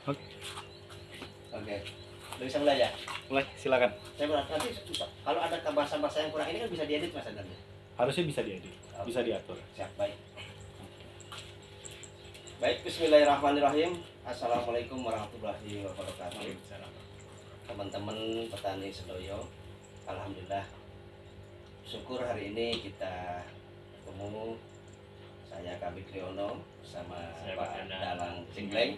Oke, Oke. Udah bisa mulai ya? mulai silakan. Saya nanti kalau ada bahasa-bahasa yang kurang ini kan bisa diedit Mas Andan. Harusnya bisa diedit, bisa diatur. Siap, baik. Baik, bismillahirrahmanirrahim. Assalamualaikum warahmatullahi wabarakatuh. Teman-teman petani sedoyo, alhamdulillah syukur hari ini kita ketemu. Saya Kabit Riono bersama Pak Dalang Cingleng.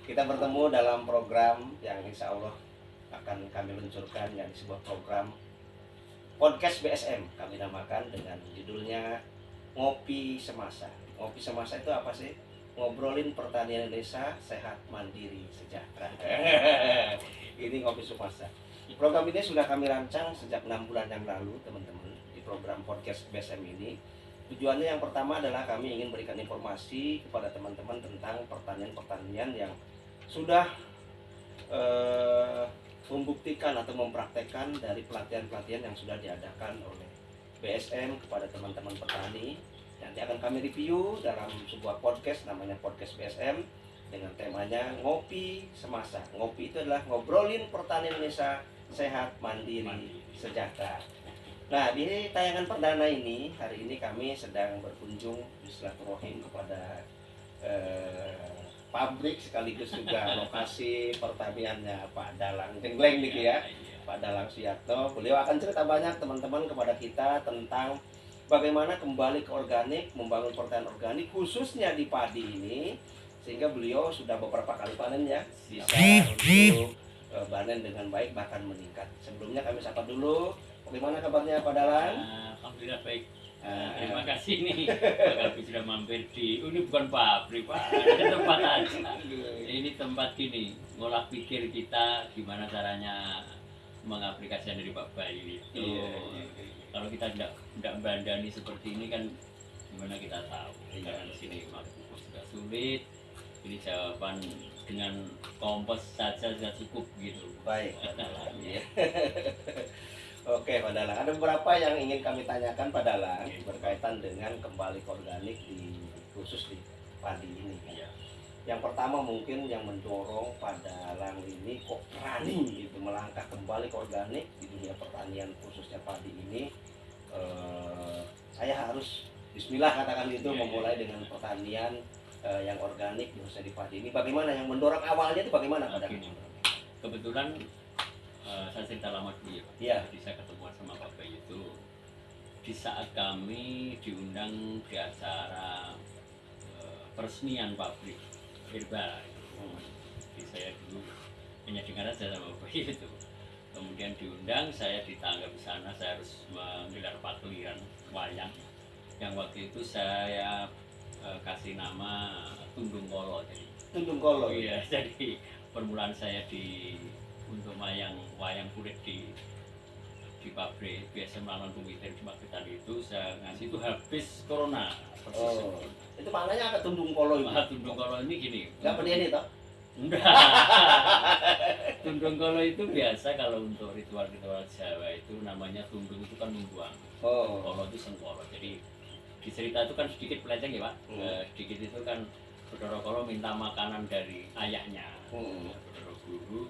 Kita bertemu dalam program yang insya Allah akan kami luncurkan, yang sebuah program podcast BSM kami namakan dengan judulnya Ngopi Semasa. Ngopi Semasa itu apa sih? Ngobrolin pertanian Indonesia sehat, mandiri, sejahtera. Ini Ngopi Semasa. Program ini sudah kami rancang sejak 6 bulan yang lalu, teman-teman. Di program podcast BSM ini tujuannya yang pertama adalah kami ingin berikan informasi kepada teman-teman tentang pertanian-pertanian yang sudah membuktikan atau mempraktekkan dari pelatihan-pelatihan yang sudah diadakan oleh BSM kepada teman-teman petani. Nanti akan kami review dalam sebuah podcast namanya Podcast BSM dengan temanya Ngopi Semasa. Ngopi itu adalah ngobrolin pertanian Indonesia sehat, mandiri, sejahtera. Nah, di tayangan perdana ini, hari ini kami sedang berkunjung silaturahim kepada pabrik sekaligus juga lokasi pertaniannya Pak Dalang Cingleng nih ya. Pak Dalang Suyatno. Beliau akan cerita banyak teman-teman kepada kita tentang bagaimana kembali ke organik, membangun pertanian organik khususnya di padi ini, sehingga beliau sudah beberapa kali panen ya, bisa untuk panen dengan baik bahkan meningkat. Sebelumnya kami sapa dulu, bagaimana kabarnya Pak Dalang? Alhamdulillah baik. Terima kasih nih Pak Kabit sudah mampir di ini bukan pabrik Pak, ada tempat aja. Ini tempat gini, ngolah pikir kita gimana caranya mengaplikasikan dari Pak Bayu itu. Kalau kita tidak bandani seperti ini kan gimana kita tahu? Karena di sini pupuk sudah sulit. Ini jawaban dengan kompos saja sudah cukup gitu. Baik, ya. Oke, Pak Dalang. Ada beberapa yang ingin kami tanyakan Pak Dalang berkaitan dengan kembali ke organik khusus di padi ini. Iya. Yang pertama mungkin yang mendorong Pak Dalang ini kok berani gitu melangkah kembali ke organik di dunia pertanian khususnya padi ini. Saya harus Bismillah katakan itu memulai dengan pertanian yang organik khususnya di padi ini. Bagaimana yang mendorong awalnya itu bagaimana Pak Dalang? Kebetulan saya cerita lama dulu ya Pak. Iya. Jadi saya ketemuan sama Pak Bayu itu di saat kami diundang di acara peresmian pabrik herbal. Jadi saya dulu hanya dengar saja sama Pak Bayu itu. Kemudian diundang, saya ditanggap di sana, saya harus menggelar pakliran wayang. Yang waktu itu saya kasih nama Tundung Kolo. Jadi Tundung Kolo. Iya, jadi permulaan saya untuk wayang kulit di pabrik biasa melawan pemikiran di Magetan itu saya ngasih itu habis corona persis. Itu maknanya apa Tundung Kolo itu? Tundung Kolo ini gini. Enggak berdiri toh? Enggak. Tundung Kolo itu biasa kalau untuk ritual-ritual Jawa itu namanya tundung itu kan membuang. Kolo itu sengkolo. Jadi di cerita itu kan sedikit pelenceng ya Pak. Sedikit itu kan Saudara Kolo minta makanan dari ayahnya. Saudara guru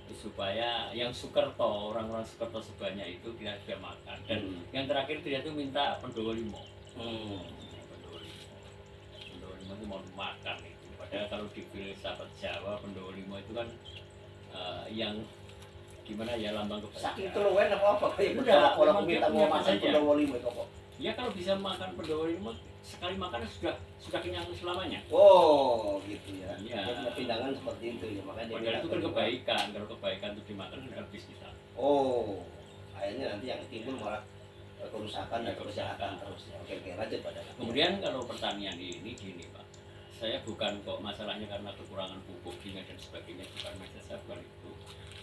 supaya yang Sukerto, orang-orang Sukerto sebanyak itu tidak bisa makan. Dan yang terakhir dia itu minta Pendowo Limo. Pendowo Limo itu mau makan itu. Padahal kalau di filsafat Jawa Pendowo Limo itu kan yang gimana ya lambang kebahagiaan. Saking keluwen apa kayak kalau minta mau makan Pendowo Limo itu kok. Ya kalau bisa makan Pendowo Limo sekali makan sudah kenyang selamanya. Oh, gitu ya. Iya. Jadi pindangan seperti itu ya, makanya padahal itu kan kebaikan. Kalau kebaikan itu dimakan kan habis kita. Oh, akhirnya nanti yang timbul malah kerusakan dan kejahatan terus ya. Oke, lanjut Pak Dalang. Kemudian kalau pertanian ini gini Pak, saya bukan kok masalahnya karena kekurangan pupuk kimia dan sebagainya, bukan masalah saya bukan itu.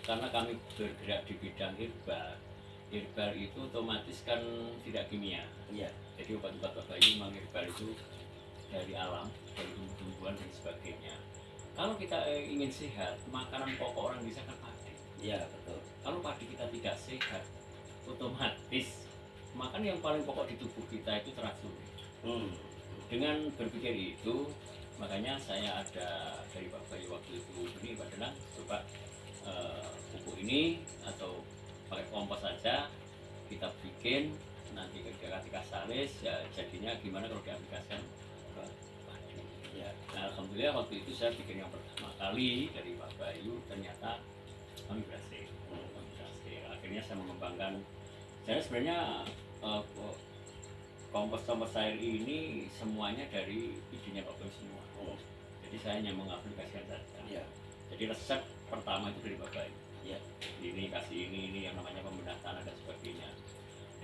Karena kami bergerak di bidang herbal. Herbal itu otomatis kan tidak kimia. Iya. Jadi obat-obat bayi memang herbal itu dari alam, dari tumbuh-tumbuhan dan sebagainya. Kalau kita ingin sehat, makanan pokok orang bisa kan padi. Iya, betul. Kalau padi kita tidak sehat, otomatis makan yang paling pokok di tubuh kita itu teracuni. Dengan berpikir itu, makanya saya ada dari Pak Bayu ini atau pakai kompos saja kita bikin, nanti ketika salis ya jadinya gimana kalau diaplikasikan ke padi ya. Nah, alhamdulillah waktu itu saya bikin yang pertama kali dari Pak Bayu, ternyata kami berhasil. Akhirnya saya mengembangkan, saya sebenarnya kompos cair ini semuanya dari idenya Pak Bayu semua. Jadi saya hanya mengaplikasikan saja. Ya. Jadi resep pertama itu dari Pak Bayu. Ya. Ini kasih ini yang namanya pembedah tanah dan sebagainya.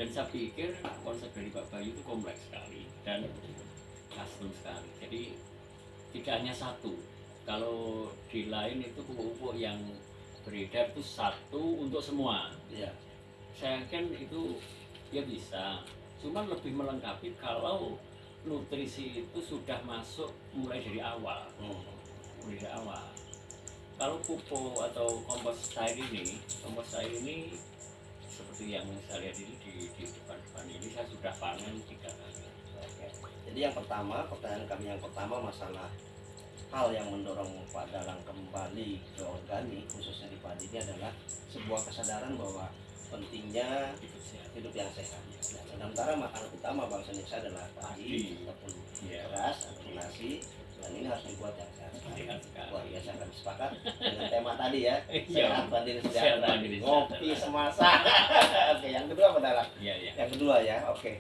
Dan saya pikir konsep dari Pak Bayu itu kompleks sekali dan custom sekali. Jadi tidak hanya satu. Kalau di lain itu pupuk-pupuk yang beredar itu satu untuk semua. Ya. Saya yakin itu ya bisa. Cuman lebih melengkapi kalau nutrisi itu sudah masuk mulai dari awal. Mulai dari awal. Kalau pupuk atau kompos cair ini seperti yang saya lihat ini di depan ini saya sudah panen 3 kali. Oke. Jadi yang pertama, pertanyaan kami yang pertama masalah hal yang mendorong Pak Dalang kembali ke organik khususnya di padi ini adalah sebuah kesadaran bahwa pentingnya hidup yang sehat. Nah, sementara makanan utama bangsa Indonesia adalah padi ataupun beras atau nasi, dan ini harus dibuat yang sehat. Luar biasa, kami sepakat dengan tema tadi ya. Sehat mandiri sejahtera, ngopi semasa. Oke, yang kedua apa Dalang? Yang kedua ya, oke.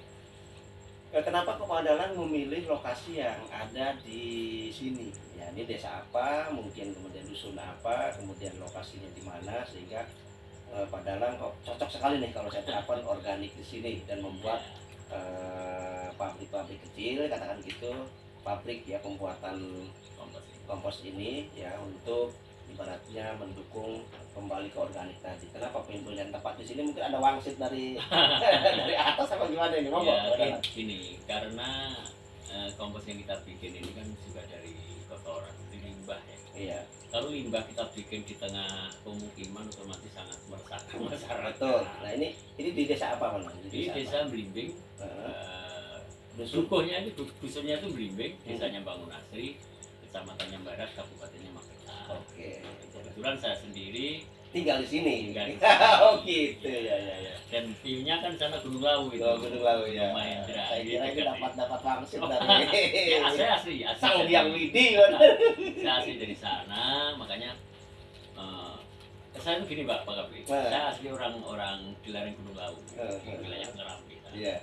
Kenapa kok Pak Dalang memilih lokasi yang ada di sini? Ya, ini desa apa, mungkin kemudian dusun apa, kemudian lokasinya di mana, sehingga Pak Dalang cocok sekali nih kalau saya terapkan organik di sini dan membuat pabrik-pabrik kecil, katakan gitu, pabrik ya pembuatan kompos ini ya untuk ibaratnya mendukung kembali ke organik tadi. Kenapa pemilihan tempat di sini? Mungkin ada wangsit dari dari atas apa gimana ini? Ya, gini, karena kompos yang kita bikin ini kan juga dari kotoran, dari limbah ya. Iya. Kalau limbah kita bikin di tengah pemukiman otomatis sangat meresahkan masyarakat. Betul. Nah ini di desa apa Mas? Di desa Blimbing. Dukuhnya itu dusunnya itu Blimbing, desanya Bangun Asri, kecamatannya Barat, kabupatennya Magetan. Oke. Kebetulan saya sendiri tinggal di sini. Oh gitu ya. Dan timnya kan sana Gunung Lawu itu. Oh, Gunung Lawu ya. Mahendra. Saya kira itu dapat langsung dari saya asli Sang Hyang Widi. Saya asli dari sana, makanya saya itu gini Pak Kapli. Saya asli orang di lereng Gunung Lawu, di wilayah Ngerambi. Iya.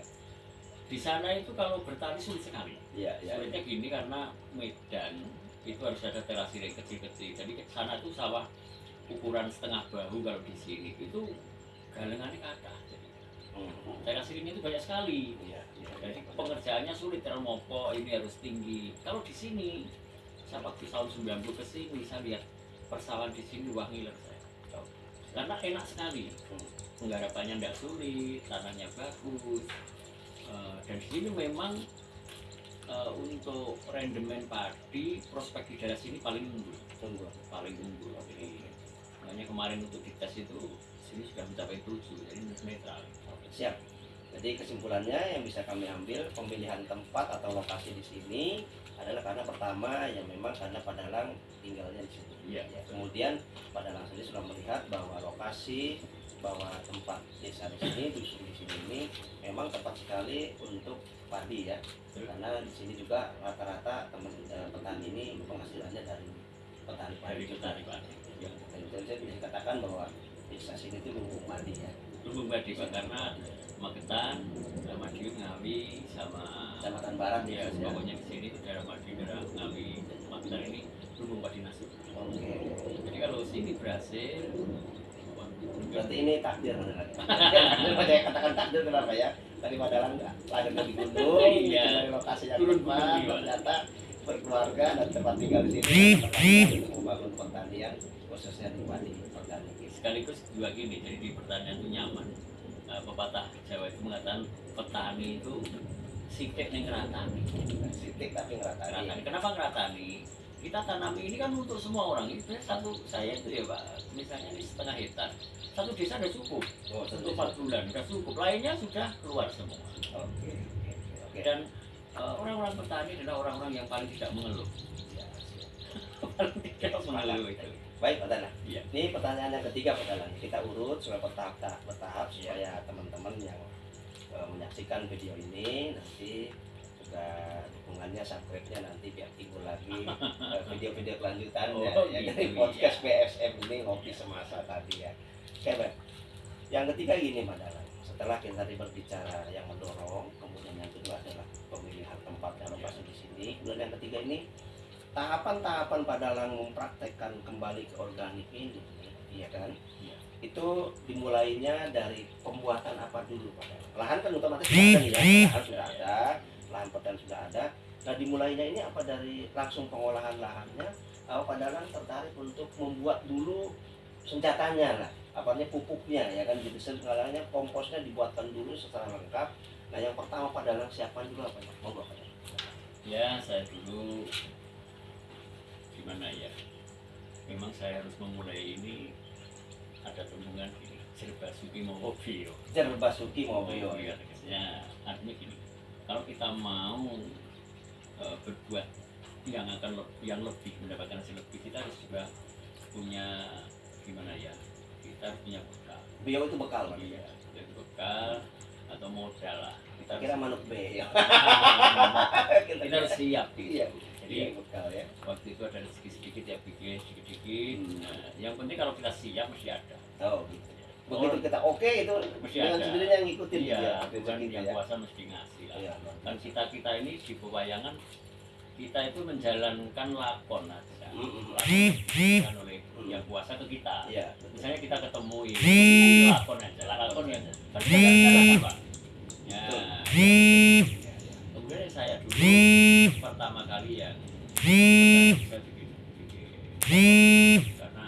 Di sana itu kalau bertani sulit sekali. Iya. Sulitnya gini karena medan itu harus ada terasi yang kecil-kecil. Jadi ke sana itu sawah ukuran setengah bahu, kalau di sini itu galengannya kata. Terasi ini itu banyak sekali. Jadi pengerjaannya sulit, termopo ini harus tinggi. Kalau di sini saya waktu tahun 90 ke sini saya lihat persawahan di sini wah ngiler saya. Karena enak sekali. Penggarapannya tidak sulit, tanahnya bagus. Dan di sini memang untuk rendemen padi prospek di daerah sini paling unggul. Jadi makanya kemarin untuk dites itu sini sudah mencapai 7, jadi netral. Siap. Jadi kesimpulannya yang bisa kami ambil, pemilihan tempat atau lokasi di sini adalah karena pertama ya memang karena Pak Dalang tinggalnya di sini. Ya, kemudian Pak Dalang sendiri sudah melihat bahwa lokasi, bahwa tempat desa di sini, dusun di sini ini memang tepat sekali untuk padi ya. Karena di sini juga rata-rata teman petani ini penghasilannya dari petani padi. Ya, saya bisa katakan bahwa desa sini itu lumbung padi ya. Lumbung padi Pak, karena Magetan, Madiun, Ngawi sama Kecamatan Barat ya. Pokoknya di sini itu daerah Madiun, daerah Ngawi, Magetan ini lumbung padi nasional. Oke. Jadi kalau sini berhasil, berarti ini takdir benar. Saya katakan takdir kenapa ya? Tadi Pak Dalang lahirnya di gunung, dari lokasi yang tepat, ternyata berkeluarga dan tempat tinggal di sini untuk membangun pertanian khususnya di padi organik. Sekaligus juga gini, jadi di pertanian itu nyaman. Pepatah Jawa itu mengatakan petani itu sitik ning ngeratani. Sitik tapi ngeratani. Kenapa ngeratani? Kita tanami ini kan untuk semua orang. Itu saya itu ya Pak, misalnya ini setengah hektar, satu desa sudah cukup. Untuk 4 bulan sudah cukup. Lainnya sudah keluar semua. Oke. Dan orang-orang petani adalah orang-orang yang paling tidak mengeluh. paling tidak mengeluh itu. Baik Pak Dalang. Iya. Ini pertanyaan yang ketiga Pak Dalang. Kita urut supaya bertahap supaya teman-teman yang menyaksikan video ini nanti juga dukungannya, subscribe-nya nanti biar timbul lagi video-video kelanjutannya ya dari podcast PSM ini ngopi semasa tadi ya. Oke Pak. Yang ketiga gini Pak Dalang. Setelah kita tadi berbicara yang mendorong, kemudian yang kedua adalah pemilihan tempat dan lokasi di sini. Kemudian yang ketiga ini tahapan-tahapan Pak Dalang mempraktekkan kembali ke organik ini, iya kan? Iya. Itu dimulainya dari pembuatan apa dulu Pak Dalang? Lahan kan otomatis sudah ada nih ya, lahan sudah ada, lahan pertanian sudah ada. Nah dimulainya ini apa dari langsung pengolahan lahannya? Pak Dalang tertarik untuk membuat dulu senjatanya lah, apanya pupuknya ya kan? Jadi segalanya komposnya dibuatkan dulu secara lengkap. Nah yang pertama Pak Dalang siapkan dulu apa ya? Monggo Pak Dalang. Ya saya dulu gimana ya, memang saya harus memulai ini ada tembungan gini, serba suki mau hobi yo. Serba suki mau hobi yo. Ya, artinya gini, kalau kita mau berbuat yang lebih mendapatkan hasil lebih, kita harus juga punya gimana ya, kita harus punya bekal. Beliau itu bekal Pak. Iya, jadi bekal atau modal lah. Kita Kira manuk B ya. kita harus siap. Iya. Jadi bekal ya. waktu itu ada sedikit-sedikit ya, bikin sedikit-sedikit. Nah, yang penting kalau kita siap mesti ada. Oh gitu. Begitu kita oke itu Mesti dengan ada. sendirinya ngikutin Iya, dia. bukan Gitu yang ya. kuasa mesti ngasih lah. Iya. Dan kita ini di pewayangan kita itu menjalankan lakon aja. Lakon oleh yang kuasa ke kita. Iya. Misalnya kita ketemu ini lakon aja, lakon ya. Kan kita apa? Ya. Kemudian saya dulu pertama kali yang bisa bikin karena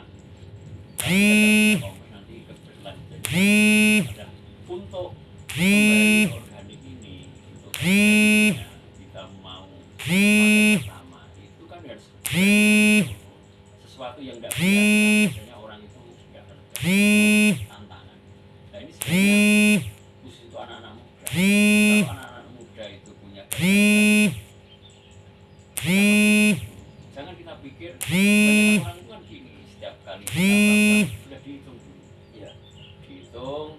nanti keberlanjutan ada untuk kembali organik ini untuk kita mau pakai pertama itu kan harus sesuatu yang tidak biasa. Biasanya orang itu nggak kerja tantangan. Nah ini sebenarnya khusus untuk anak-anak muda. Kalau anak-anak muda itu punya gagasan, jangan kita pikir banyak orang itu kan gini, setiap kali kita melakukan sudah dihitung dulu. Iya. Dihitung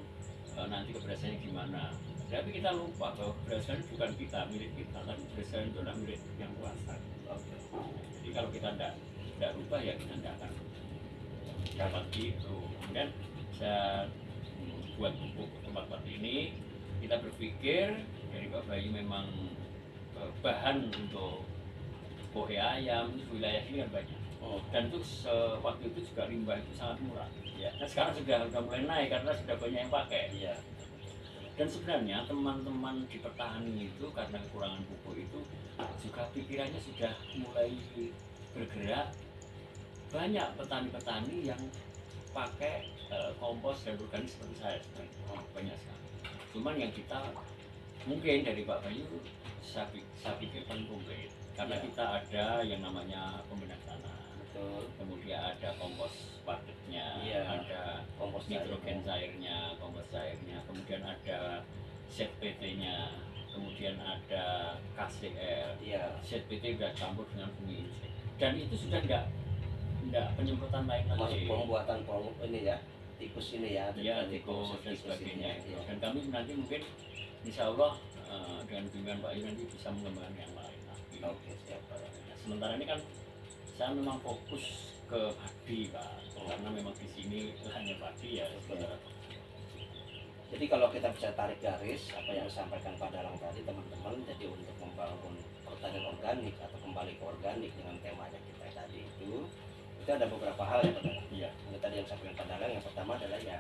nanti keberhasilannya gimana. Tapi kita lupa bahwa keberhasilan bukan kita, milik kita, tapi keberhasilan itu adalah milik yang kuasa. Jadi kalau kita tidak rubah ya kita tidak akan dapat gitu. Kemudian saya buat buku tempat ini, kita berpikir dari Pak Bayu memang bahan untuk pohe ayam itu wilayah ini kan banyak. Dan itu waktu itu juga limbah itu sangat murah. Ya. Nah sekarang sudah mulai naik karena sudah banyak yang pakai. Iya. Dan sebenarnya teman-teman di pertanian itu karena kekurangan pupuk itu juga pikirannya sudah mulai bergerak. Banyak petani-petani yang pakai kompos dan organik seperti saya sebenarnya banyak sekali. Cuman yang kita mungkin dari Pak Bayu saya pikir paling komplit karena kita ada yang namanya pembinaan tanah. Betul. Kemudian ada kompos padatnya, Iya. ada Kompos nitrogen cairnya, kompos cairnya, kemudian ada ZPT-nya, kemudian ada KCL. Iya. ZPT sudah campur dengan bumi insek. Dan itu sudah enggak penyemprotan lain Masuk lagi. pembuatan ini ya. Tikus ini ya. Ya, tikus dan sebagainya. ini, ya. Dan kami nanti mungkin insya Allah dengan bimbingan Pak Yu nanti bisa mengembangkan yang lain lagi. Oke, siap. Sementara ini kan saya memang fokus ke padi Pak, karena memang di sini lahannya padi ya. Jadi kalau kita bisa tarik garis apa yang disampaikan Pak Dalang tadi teman-teman, jadi untuk membangun pertanian organik atau kembali ke organik dengan temanya kita tadi itu ada beberapa hal ya Pak Dalang. Iya. Yang tadi yang disampaikan Pak Dalang, yang pertama adalah ya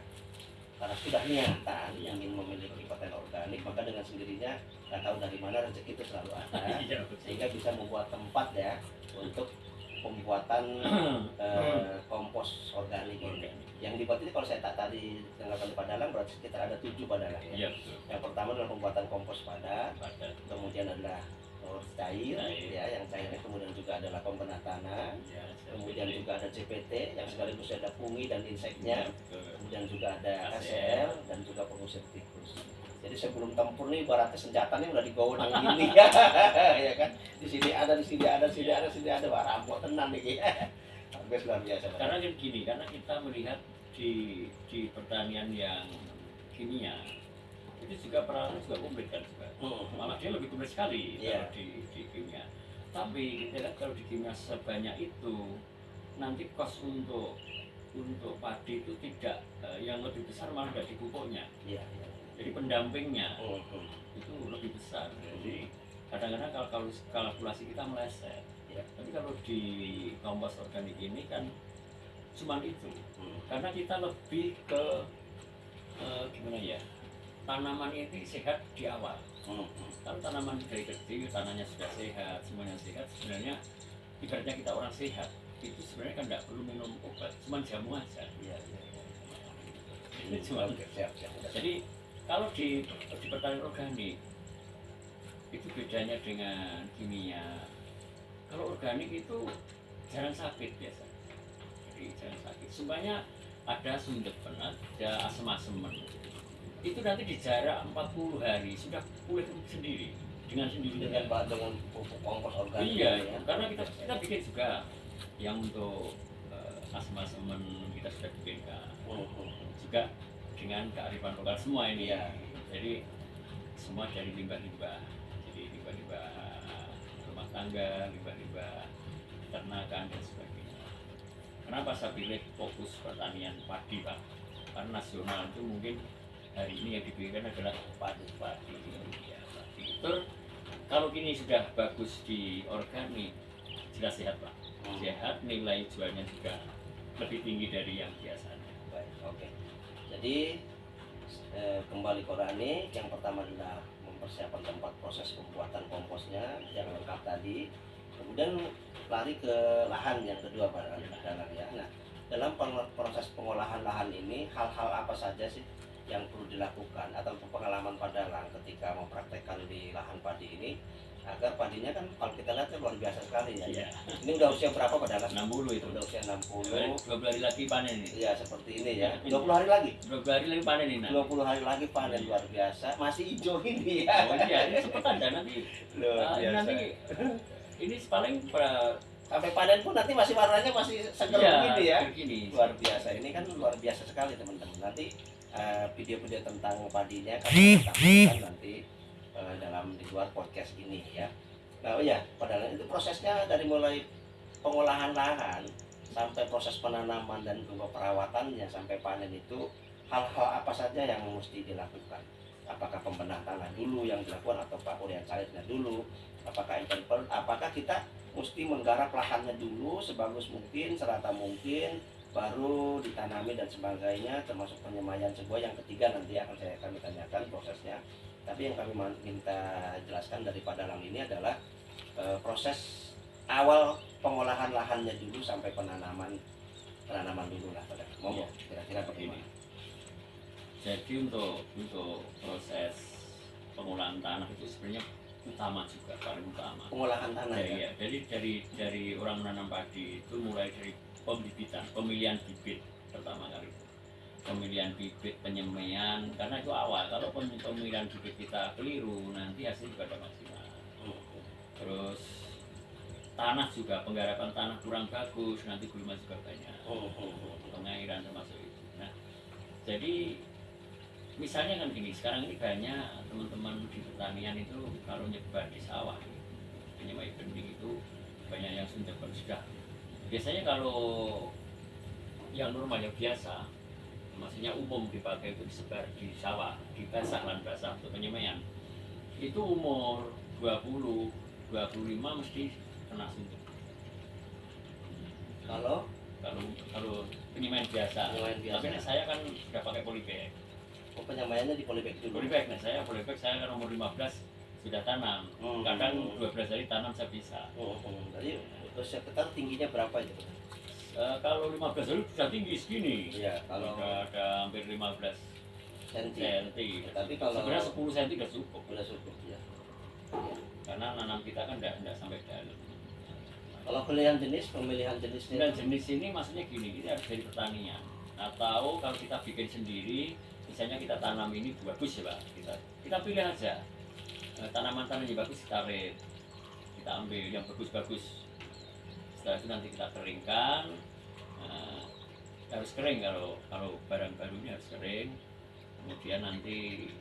karena sudah niatan ingin memiliki pertanian organik, maka dengan sendirinya nggak tahu dari mana rezeki itu selalu ada, Iya, sehingga bisa membuat tempat ya untuk pembuatan kompos organik ini. Yang dibuat ini kalau saya tak tadi dengarkan Pak Dalang berarti sekitar ada 7 Pak Dalang ya. Iya, betul. Yang pertama adalah pembuatan kompos padat, Padat. kemudian adalah cair, ya, yang cairnya kemudian juga adalah pembenah tanah, Ya, kemudian juga ada CPT yang sekaligus ada fungi dan inseknya, betul. kemudian juga ada KCL dan juga pengusir tikus. Jadi sebelum tempur nih ibaratnya senjatanya udah digawe nang gini ya kan. Di sini ada, di sini ada, di sini ada, di sini ada, wah rampok tenan nih. bagus luar biasa. Karena kan gini, karena kita melihat di pertanian yang kimia itu juga peralatan juga komplit kan juga. Malah dia lebih komplit sekali kalau di kimia. Tapi kita lihat kalau di kimia sebanyak itu nanti kos untuk padi itu tidak yang lebih besar malah dari pupuknya. Jadi pendampingnya itu lebih besar. Jadi kadang-kadang kalau kalkulasi kita meleset. Tapi kalau di kompos organik ini kan cuma itu. Karena kita lebih ke gimana ya? Tanaman ini sehat di awal. Kalau tanaman dari kecil tanahnya sudah sehat, semuanya sehat, sebenarnya ibaratnya kita orang sehat itu sebenarnya kan tidak perlu minum obat, cuma jamu aja. Ini cuma siap. Jadi kalau di pertanian organik itu bedanya dengan kimia. Kalau organik itu jarang sakit biasa. Jadi jarang sakit. Semuanya ada sundepan, ada asem-aseman. Itu nanti di jarak 40 hari sudah pulih sendiri dengan sendirinya. Dengan pupuk kompos organik. Iya, karena kita bikin juga yang untuk asem-aseman kita sudah bikinkan. Juga dengan kearifan lokal semua ini. Jadi semua dari limbah-limbah. Jadi limbah-limbah rumah tangga, limbah-limbah ternakan dan sebagainya. Kenapa saya pilih fokus pertanian padi, Pak? Karena nasional itu mungkin hari ini yang dipikirkan adalah padi. Ya, padi. Terus kalau kini sudah bagus di organik, jelas sehat, Pak. Sehat, nilai jualnya juga lebih tinggi dari yang biasanya. Baik, oke. Jadi kembali ke organik, yang pertama adalah mempersiapkan tempat proses pembuatan komposnya yang lengkap tadi. Kemudian lari ke lahan yang kedua, Pak Dalang ya. Nah, dalam proses pengolahan lahan ini hal-hal apa saja sih yang perlu dilakukan atau pengalaman Pak Dalang ketika mempraktekkan di lahan padi ini agar padinya kan kalau kita lihat luar biasa sekali ya. Ini udah usia berapa Pak Dalang? 60 itu. Udah usia 60. 20 hari lagi panen ini. Iya, seperti ini ya. 20 hari lagi. 20 hari lagi panen ini. 20 hari lagi panen, luar biasa. Masih hijau ini ya. Oh iya, ini cepat ada nanti. Luar biasa. Nanti ini paling sampai panen pun nanti masih warnanya masih seger begini ya. Luar biasa. Ini kan luar biasa sekali teman-teman. Nanti video-video tentang padinya kami tampilkan nanti dalam di luar podcast ini ya. Nah, oh ya, padahal itu prosesnya dari mulai pengolahan lahan sampai proses penanaman dan juga perawatannya sampai panen itu hal-hal apa saja yang mesti dilakukan? Apakah pembenahan tanah dulu yang dilakukan atau urian cairnya dulu? Apakah interval? Apakah kita mesti menggarap lahannya dulu sebagus mungkin, serata mungkin, baru ditanami dan sebagainya, termasuk penyemaian sebuah. Yang ketiga nanti akan kami tanyakan prosesnya. Tapi yang kami minta jelaskan dari Pak Dalang ini adalah proses awal pengolahan lahannya dulu sampai penanaman dulu lah Pak Dalang. Mau kira-kira bagaimana? Jadi untuk proses pengolahan tanah itu sebenarnya utama juga, paling utama. Pengolahan tanah ya. Jadi dari orang menanam padi itu mulai dari pembibitan, pemilihan bibit pertama kali itu. Pemilihan bibit, penyemaian, karena itu awal. Kalau pemilihan bibit kita keliru, nanti hasil juga tidak maksimal. Terus tanah juga, penggarapan tanah kurang bagus, nanti gulma juga banyak. Pengairan termasuk itu. Nah, jadi misalnya kan gini, sekarang ini banyak teman-teman di pertanian itu kalau nyebar di sawah, penyemai benih itu banyak yang sudah. Biasanya kalau yang normal yang biasa, maksudnya umum dipakai itu disebar di sawah, di basah lahan basah untuk penyemaian. Itu umur 20, 25 mesti kena suntik. Kalau penyemaian biasa. Tapi saya kan sudah pakai polybag. Penyemaiannya di polybag dulu. Polybag, nah saya polybag saya kan umur 15 sudah tanam. Kadang 12 hari tanam saya bisa. Jadi usia ketan tingginya berapa itu? Kalau 15 hari sudah tinggi segini. Iya, kalau ada hampir 15 cm. Tapi kalau sebenarnya 10 cm sudah cukup. Sudah cukup ya. Karena nanam kita kan tidak sampai dalam. Kalau pemilihan jenisnya. Dan jenis ini maksudnya gini, ini harus dari pertanian. Atau kalau kita bikin sendiri, misalnya kita tanam ini bagus ya Pak. Kita pilih aja tanaman-tanaman yang bagus, kita ambil yang bagus-bagus. Setelah itu nanti kita keringkan, harus kering, kalau barang barunya harus kering. Kemudian nanti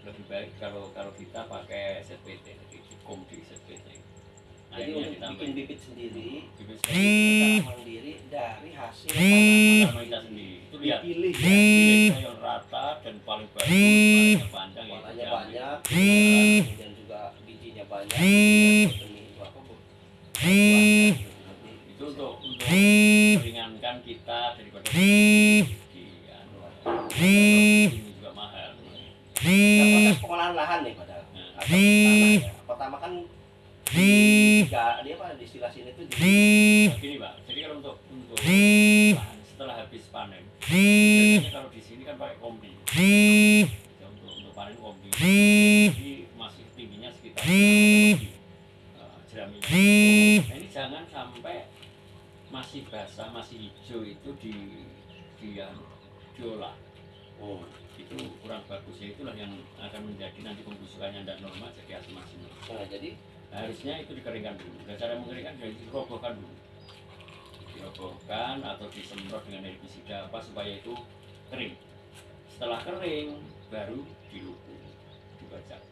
lebih baik kalau kita pakai ZPT, jadi dikum di ZPT. Jadi untuk bikin bibit sendiri, bibit tanam mandiri dari hasil tanaman kita sendiri. Itu lihat Dipilih ya. pilihnya yang rata dan paling bagus, paling panjang ya. warnanya banyak, kemudian juga bijinya banyak, ini apa bu? Itu untuk meringankan kita daripada ini juga mahal. Nah, proses pengolahan lahan nih padahal atau tanah ya. Pertama kan dia apa distilasi ini tuh Gini Pak, jadi kalau untuk lahan setelah habis panen, biasanya kalau di sini kan pakai kombi. Ya, untuk panen kombi, jadi masih tingginya sekitar jeraminya. Nah, ini jangan sampai masih basah, masih hijau itu diolah. Itu kurang bagus ya, itulah yang akan menjadi nanti pembusukannya tidak normal jadi asam maksimal. nah, jadi Harusnya itu dikeringkan dulu. Dan cara mengeringkan dari dirobohkan dulu. Dirobohkan atau disemprot dengan herbisida apa supaya itu kering. Setelah kering baru diluku, dibajak.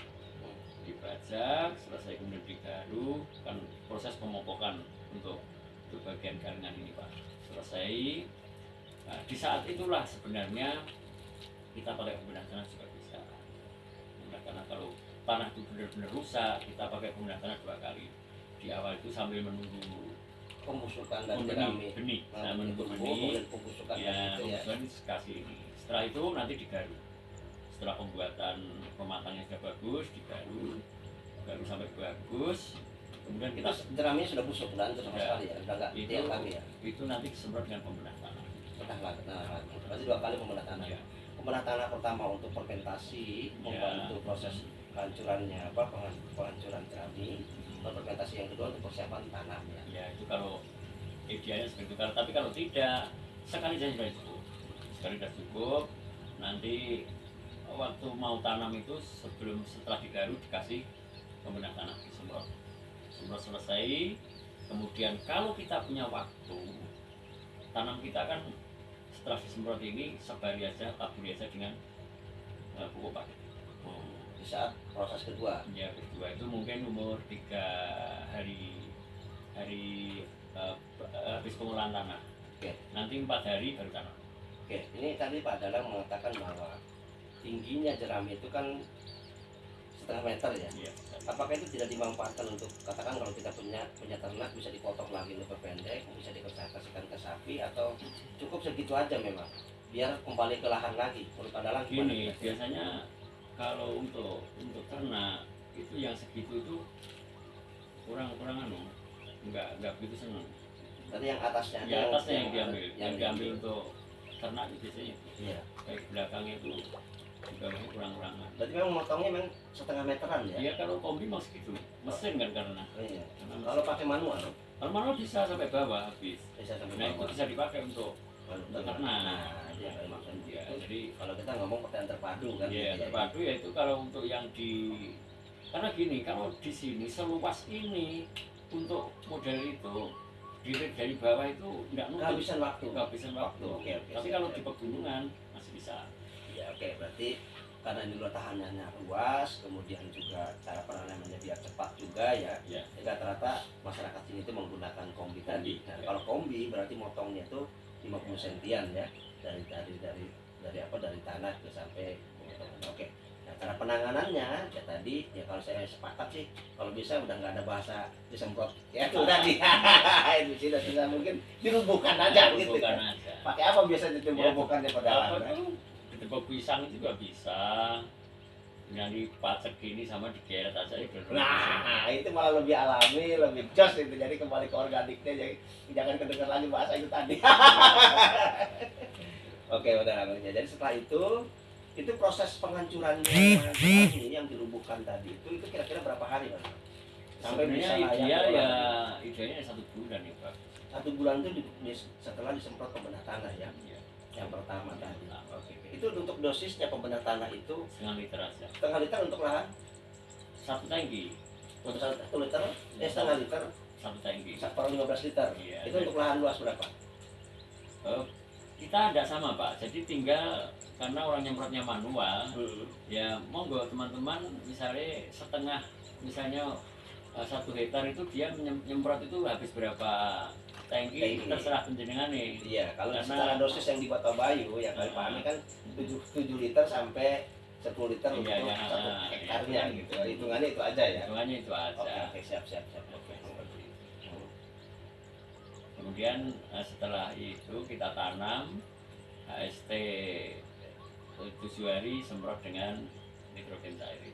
Selesai kemudian digaruk, kan proses pemopokan untuk bagian garingan ini Pak. Selesai. Nah, di saat itulah sebenarnya kita pakai pembedah tanah juga bisa. Pembedah tanah kalau tanah itu benar-benar rusak, kita pakai pembedah tanah 2 kali. Di awal itu sambil menunggu pembusukan dan jerami, benih, nah, menunggu benih, pembusukan ya, itu ya. pembusukan kasih ini. Setelah itu nanti digaruk. Setelah pembuatan pematangnya sudah bagus, digaruk sampai bagus. Kemudian kita jeraminya sudah busuk dan itu sama sekali ya, udah nggak itu, tiap lagi ya. Itu nanti disemprot dengan pembedah tanah. Berarti 2 kali pembedah tanah. Ya. Pembedah tanah pertama untuk fermentasi, membantu proses kehancurannya penghancuran jerami. Fermentasi yang kedua untuk persiapan tanam ya. Ya itu kalau idealnya seperti itu. Tapi kalau tidak, sekali saja sudah cukup. Sekali sudah cukup. Nanti waktu mau tanam itu setelah digaruk dikasih pembedah tanah, disemprot selesai. Kemudian kalau kita punya waktu, tanam kita kan setelah disemprot ini sebari aja, taburi aja dengan pupuk paket. Di saat proses kedua Ya, kedua itu mungkin umur 3 hari habis pengolahan tanah. Oke. Nanti 4 hari baru tanam. Oke, ini tadi Pak Dalang mengatakan bahwa tingginya jerami itu kan 1,5 meter ya. Iya. Apakah itu tidak dimanfaatkan untuk, katakan kalau kita punya ternak bisa dipotong lagi lebih pendek, bisa dikasihkan ke sapi, atau cukup segitu aja memang biar kembali ke lahan lagi? Menurut Pak Dalang gimana? Gini, biasanya kalau untuk ternak itu yang segitu itu kurang nggak begitu senang. Tadi yang atasnya Ya, atasnya yang diambil, yang diambil untuk ternak itu biasanya. Iya. Kayak belakangnya itu juga kurang-kurangan. Berarti memang motongnya memang 1,5 meteran ya? Iya, kalau kombi mas gitu, mesin kan karena. Iya. Karena Kalau pakai manual kalau manual bisa sampai bawah habis. bisa sampai Nah, itu bawah. bisa dipakai untuk ternak. Nah, dia maksud Ya, itu. jadi Kalau kita ngomong pertanian terpadu kan? ya terpadu ya itu kalau untuk yang karena gini, kalau di sini seluas ini untuk model itu dari bawah itu nggak nutup, Kehabisan waktu. kehabisan waktu. Oke. Tapi kalau di pegunungan masih bisa. Ya oke, berarti karena ini luas tahanannya luas, kemudian juga cara penanamannya biar cepat juga ya. Ya. Jadi rata-rata masyarakat sini itu menggunakan kombi tadi. Nah, Ya. kalau kombi berarti motongnya itu 50 sentian ya, dari tanah ke sampai pemotongan. Oke. Nah, cara penanganannya ya tadi ya kalau saya sepakat sih kalau bisa udah nggak ada bahasa disemprot ya itu tadi. Itu sudah mungkin dirubuhkan aja gitu. Bukan Kan. aja. Pakai apa biasanya dirubuhkannya pada Apa tuh? Ditebak pisang itu juga bisa. Yang dipacek gini sama digeret aja ya. Nah, itu malah lebih alami, lebih jos itu. Jadi kembali ke organiknya, jadi jangan kedengar lagi bahasa itu tadi. Oke, udah namanya. Jadi setelah itu proses penghancurannya ini yang dirubuhkan tadi itu kira-kira berapa hari, Pak? Sampai bisa Sebenarnya layak ideal ya, diolah. idealnya 1 bulan ya Pak. 1 bulan itu setelah disemprot pembedah tanah ya. Iya. Yang pertama tadi. Nah, Oke. Itu untuk dosisnya pembedah tanah itu setengah liter aja. setengah liter untuk lahan 1 tangki. untuk 1 liter, setengah liter 1 tangki. per 15 liter. Iya. Itu untuk lahan luas berapa? Itu kita ada sama Pak, jadi tinggal karena orang nyemprotnya manual, ya monggo teman-teman misalnya setengah, misalnya 1 hektar itu dia nyemprot itu habis berapa tangki, terserah penjenengan nih. Iya, kalau secara dosis yang di Kota Bayu ya kali Pak Ami kan 7 liter sampai 10 liter untuk 1 hektarnya gitu. Hitungannya itu aja ya. Hitungannya itu aja. Oke, siap. Oke, seperti itu. Kemudian setelah itu kita tanam HST 7 hari semprot dengan nitrogen cair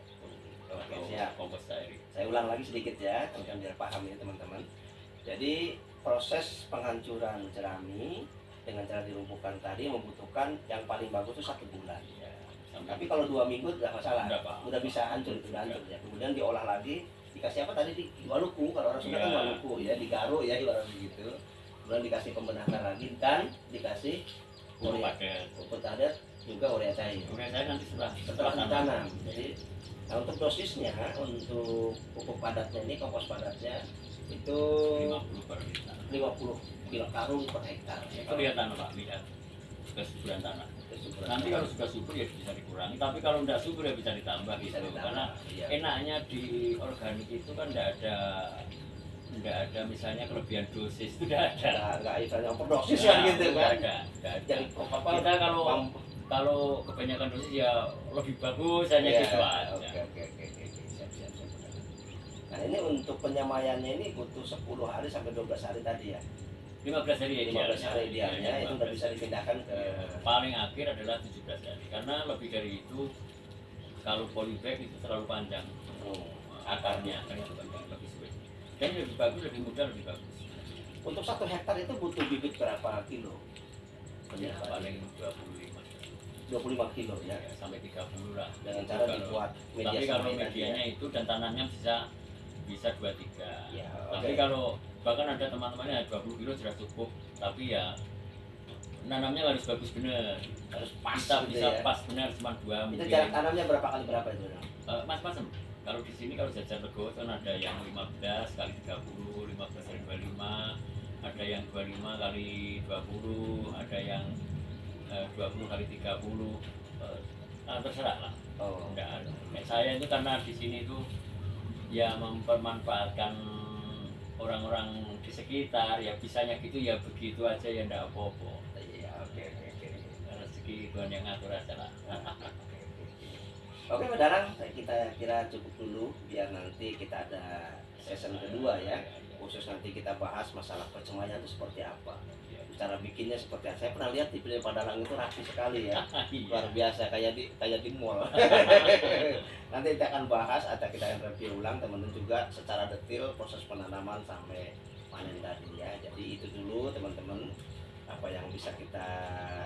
atau kompos cair. Saya ulang lagi sedikit ya, biar paham ya teman-teman. Jadi proses penghancuran jerami dengan cara dilumpuhkan tadi membutuhkan yang paling bagus itu 1 bulan. Ya. Tapi kalau 2 minggu tidak masalah, udah bisa hancur itu hancur ya. Kemudian diolah lagi, dikasih apa tadi di waluku, kalau orang Sunda kan waluku ya, digaruk ya ibarat begitu. Kemudian dikasih pembenahan lagi dan dikasih pupuk padat juga urea cair. Urea cair nanti setelah ditanam. Jadi nah untuk dosisnya, untuk pupuk padatnya ini, kompos padatnya itu 50 kilo karung per hektar. Itu lihat tanah Pak, lihat kesuburan tanah. Nanti kalau sudah subur ya bisa dikurangi, tapi kalau tidak subur ya bisa ditambah gitu. Karena enaknya di organik itu kan tidak ada misalnya kelebihan dosis, itu tidak ada. Nggak istilahnya overdosis ya gitu kan. Nggak ada. Jadi kita kalau kebanyakan dosis ya lebih bagus hanya gitu aja. Oke. Siap. Nah ini untuk penyamaiannya ini butuh 10 hari sampai 12 hari tadi ya. 15 hari ya, 15 hari idealnya itu udah bisa dipindahkan ke paling akhir adalah 17 hari karena lebih dari itu kalau polybag itu terlalu panjang akarnya kan itu lebih sulit dan lebih bagus, lebih mudah, lebih bagus. Untuk 1 hektar itu butuh bibit berapa kilo? Ya, paling 25 kilo ya, sampai 30 lah dengan cara dibuat media. Tapi kalau medianya itu dan tanamnya bisa 2-3 ya, tapi kalau bahkan ada teman-temannya 20 kilo sudah cukup, tapi ya nanamnya harus bagus bener, harus pas, bisa pas benar, cuma 2 mungkin. Itu jarak tanamnya berapa kali berapa itu? Macam-macam. Kalau di sini kalau jajar lego kan ada yang 15 kali 30, 15 kali 25, ada yang 25 kali 20, ada yang 20 kali 30, terserah lah. Enggak ada. Kayak saya itu karena di sini itu ya mempermanfaatkan orang-orang di sekitar, ya bisanya gitu ya begitu aja ya enggak apa-apa. Iya, oke. Rezeki Tuhan yang ngatur aja lah. Oke, Pak Darang, kita kira cukup dulu biar nanti kita ada season kedua ya. Khusus nanti kita bahas masalah percemaian itu seperti apa. Cara bikinnya seperti apa. Saya pernah lihat di video Pak Darang itu rapi sekali ya. Luar biasa kayak di mall. Nanti kita akan bahas atau kita akan review ulang teman-teman juga secara detail proses penanaman sampai panen tadi ya. Jadi itu dulu teman-teman apa yang bisa kita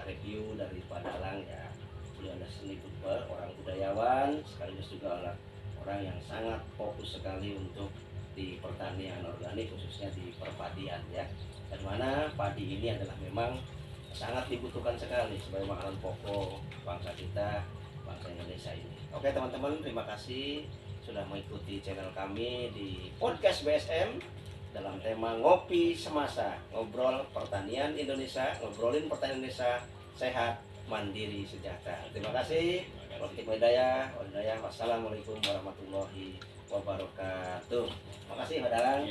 review dari Pak Darang ya. Beliau adalah seni football, orang budayawan, sekaligus juga orang yang sangat fokus sekali untuk di pertanian organik, khususnya di perpadian ya. Dan mana padi ini adalah memang sangat dibutuhkan sekali sebagai makanan pokok bangsa kita, bangsa Indonesia ini. Oke teman-teman, terima kasih sudah mengikuti channel kami di podcast BSM dalam tema Ngopi Semasa, ngobrol pertanian Indonesia, ngobrolin pertanian Indonesia sehat, mandiri, sejahtera. Terima kasih. Wassalamualaikum warahmatullahi wabarakatuh. Terima kasih Pak Darang.